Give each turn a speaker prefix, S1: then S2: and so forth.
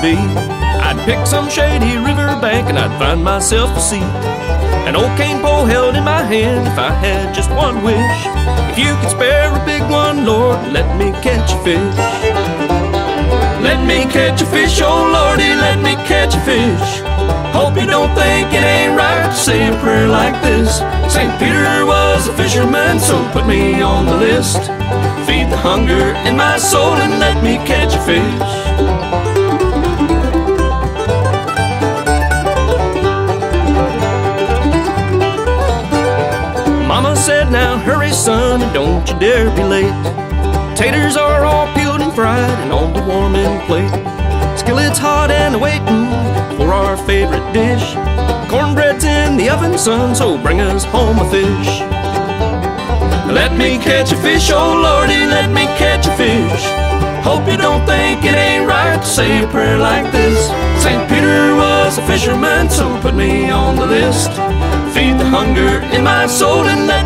S1: be. I'd pick some shady riverbank and I'd find myself a seat. An old cane pole held in my hand if I had just one wish. If you could spare a big one, Lord, let me catch a fish. Let me catch a fish, oh Lordy, let me catch a fish. Hope you don't think it ain't right to say a prayer like this. St. Peter was a fisherman, so put me on the list. Feed the hunger in my soul and let me catch a fish. Mama said, now hurry son, and don't you dare be late. Taters are all peeled and fried and on the warming plate. Skillet's hot and waiting for our favorite dish. Cornbread's in the oven, son, so bring us home a fish. Let me catch a fish, oh Lordy, let me catch a fish. Hope you don't think it ain't right to say a prayer like this. St. Peter was a fisherman, so put me on the list. Feed the hunger in my soul and let